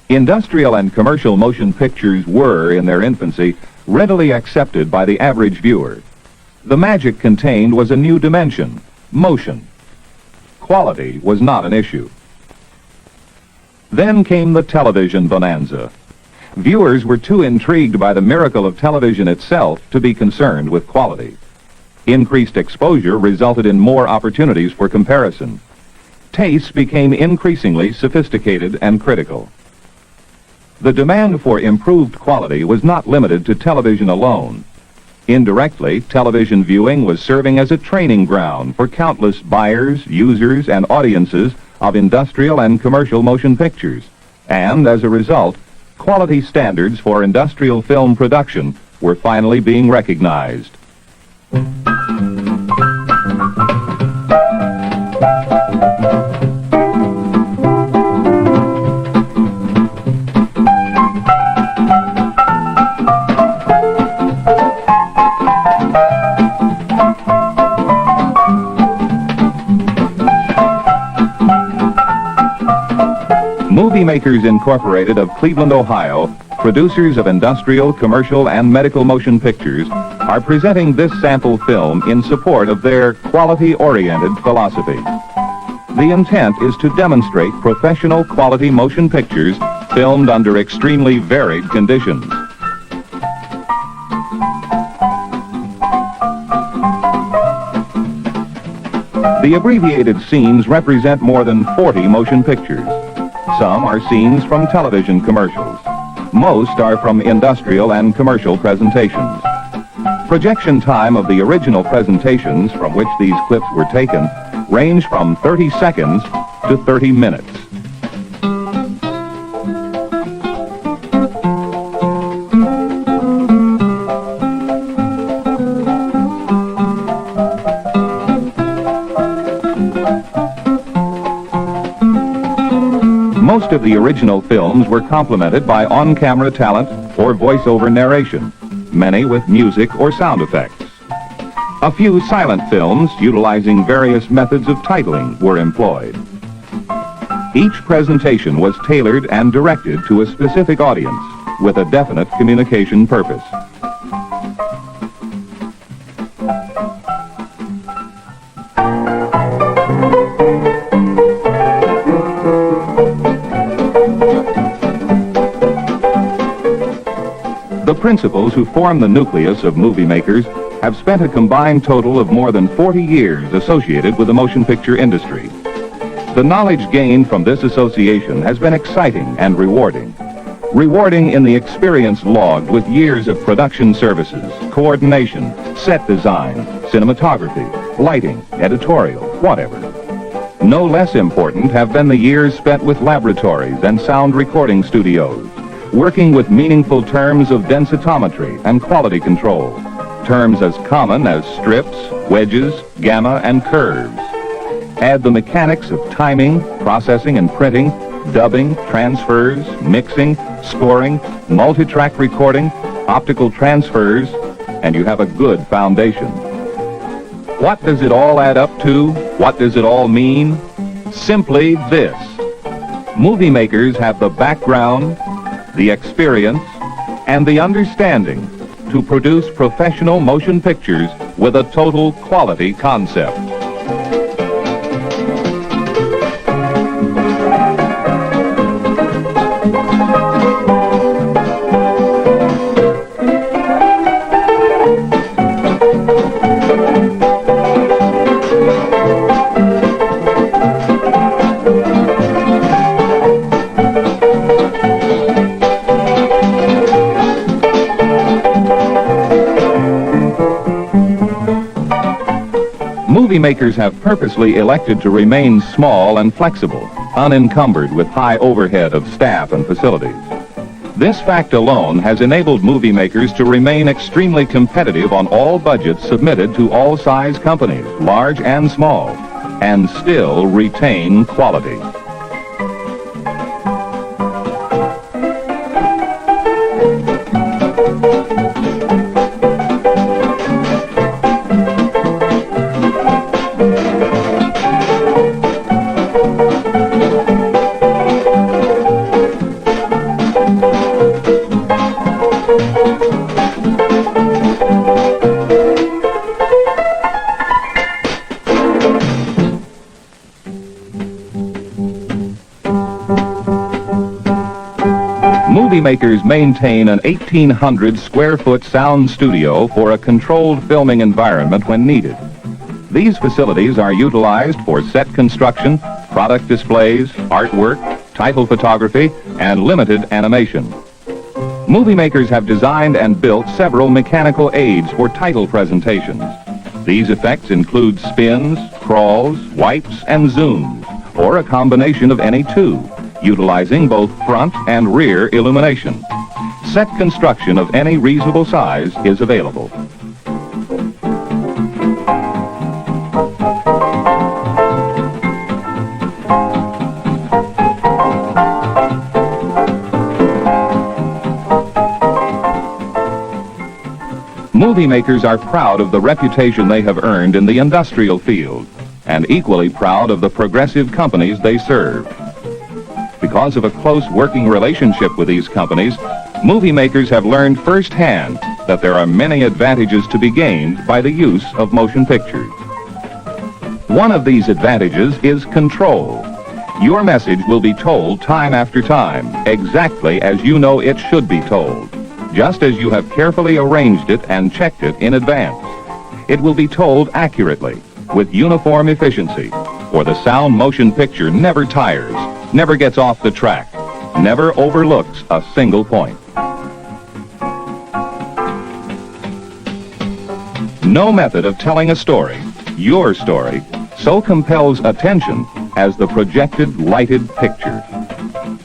Industrial and commercial motion pictures were, in their infancy, readily accepted by the average viewer. The magic contained was a new dimension, motion. Quality was not an issue. Then came the television bonanza. Viewers were too intrigued by the miracle of television itself to be concerned with quality. Increased exposure resulted in more opportunities for comparison. Tastes became increasingly sophisticated and critical. The demand for improved quality was not limited to television alone. Indirectly, television viewing was serving as a training ground for countless buyers, users, and audiences of industrial and commercial motion pictures. And as a result, quality standards for industrial film production were finally being recognized. Movie Makers Incorporated of Cleveland, Ohio, producers of industrial, commercial, and medical motion pictures, are presenting this sample film in support of their quality-oriented philosophy. The intent is to demonstrate professional quality motion pictures filmed under extremely varied conditions. The abbreviated scenes represent more than 40 motion pictures. Some are scenes from television commercials. Most are from industrial and commercial presentations. Projection time of the original presentations from which these clips were taken range from 30 seconds to 30 minutes. Most of the original films were complemented by on-camera talent or voice-over narration, many with music or sound effects. A few silent films utilizing various methods of titling were employed. Each presentation was tailored and directed to a specific audience with a definite communication purpose. The principals who form the nucleus of Movie Makers have spent a combined total of more than 40 years associated with the motion picture industry. The knowledge gained from this association has been exciting and rewarding. Rewarding in the experience logged with years of production services, coordination, set design, cinematography, lighting, editorial, whatever. No less important have been the years spent with laboratories and sound recording studios, working with meaningful terms of densitometry and quality control, terms as common as strips, wedges, gamma, and curves. Add the mechanics of timing, processing and printing, dubbing, transfers, mixing, scoring, multi-track recording, optical transfers, and you have a good foundation. What does it all add up to? What does it all mean? Simply this. Movie makers have the background, the experience, and the understanding to produce professional motion pictures with a total quality concept. Movie makers have purposely elected to remain small and flexible, unencumbered with high overhead of staff and facilities. This fact alone has enabled movie makers to remain extremely competitive on all budgets submitted to all size companies, large and small, and still retain quality. Movie makers maintain an 1,800 square foot sound studio for a controlled filming environment when needed. These facilities are utilized for set construction, product displays, artwork, title photography, and limited animation. Movie makers have designed and built several mechanical aids for title presentations. These effects include spins, crawls, wipes, and zooms, or a combination of any two, utilizing both front and rear illumination. Set construction of any reasonable size is available. Movie makers are proud of the reputation they have earned in the industrial field, and equally proud of the progressive companies they serve. Because of a close working relationship with these companies, movie makers have learned firsthand that there are many advantages to be gained by the use of motion pictures. One of these advantages is control. Your message will be told time after time, exactly as you know it should be told, just as you have carefully arranged it and checked it in advance. It will be told accurately, with uniform efficiency, for the sound motion picture never tires, never gets off the track, never overlooks a single point. No method of telling a story, your story, so compels attention as the projected lighted picture.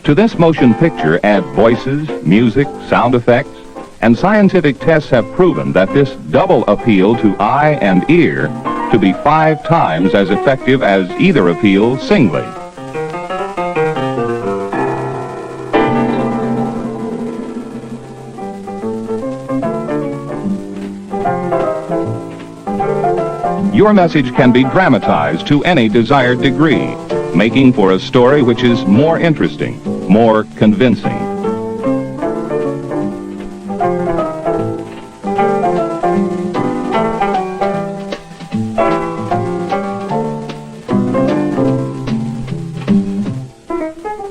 To this motion picture add voices, music, sound effects, and scientific tests have proven that this double appeal to eye and ear to be 5 times as effective as either appeal singly. Your message can be dramatized to any desired degree, making for a story which is more interesting, more convincing.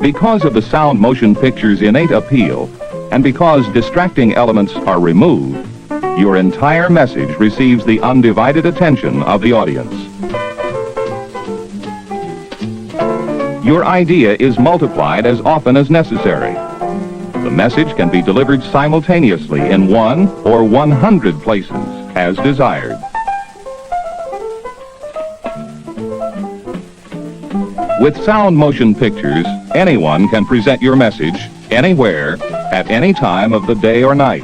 Because of the sound motion picture's innate appeal, and because distracting elements are removed, your entire message receives the undivided attention of the audience. Your idea is multiplied as often as necessary. The message can be delivered simultaneously in 1 or 100 places, as desired. With sound motion pictures, anyone can present your message anywhere, at any time of the day or night,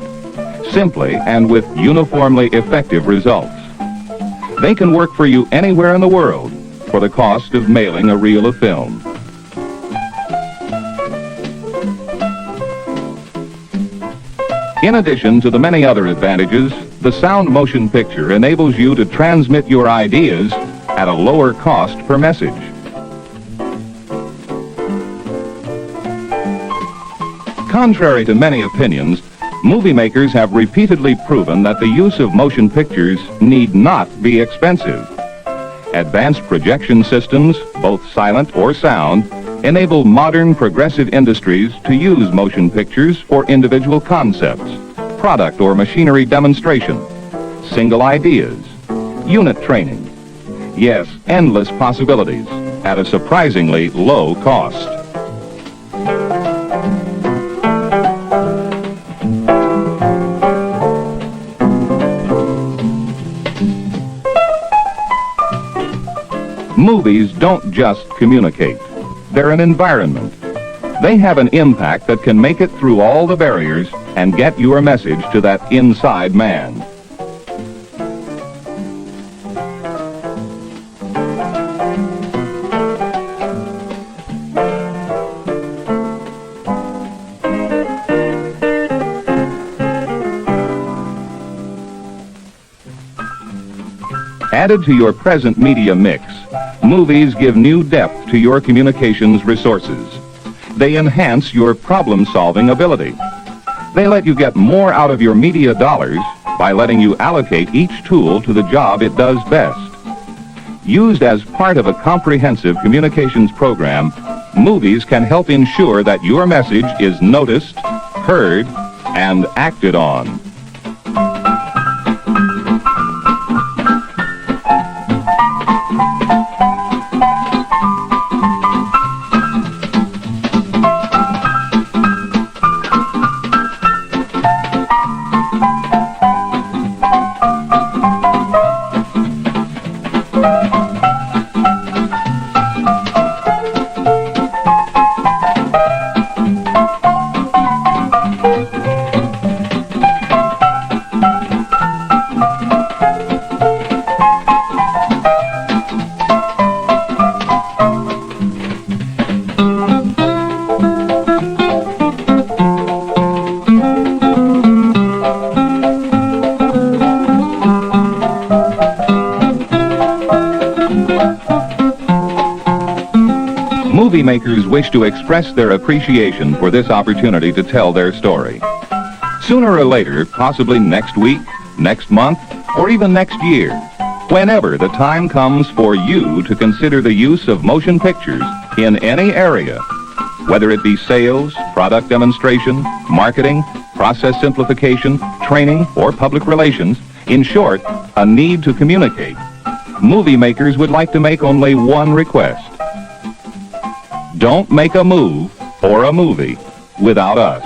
simply and with uniformly effective results. They can work for you anywhere in the world for the cost of mailing a reel of film. In addition to the many other advantages, the sound motion picture enables you to transmit your ideas at a lower cost per message. Contrary to many opinions, movie makers have repeatedly proven that the use of motion pictures need not be expensive. Advanced projection systems, both silent or sound, enable modern progressive industries to use motion pictures for individual concepts, product or machinery demonstration, single ideas, unit training. Yes, endless possibilities at a surprisingly low cost. Movies don't just communicate. They're an environment. They have an impact that can make it through all the barriers and get your message to that inside man. Added to your present media mix, movies give new depth to your communications resources. They enhance your problem-solving ability. They let you get more out of your media dollars by letting you allocate each tool to the job it does best. Used as part of a comprehensive communications program, movies can help ensure that your message is noticed, heard, and acted on. Movie makers wish to express their appreciation for this opportunity to tell their story. Sooner or later, possibly next week, next month, or even next year, whenever the time comes for you to consider the use of motion pictures in any area, whether it be sales, product demonstration, marketing, process simplification, training, or public relations, in short, a need to communicate, movie makers would like to make only one request. Don't make a move or a movie without us.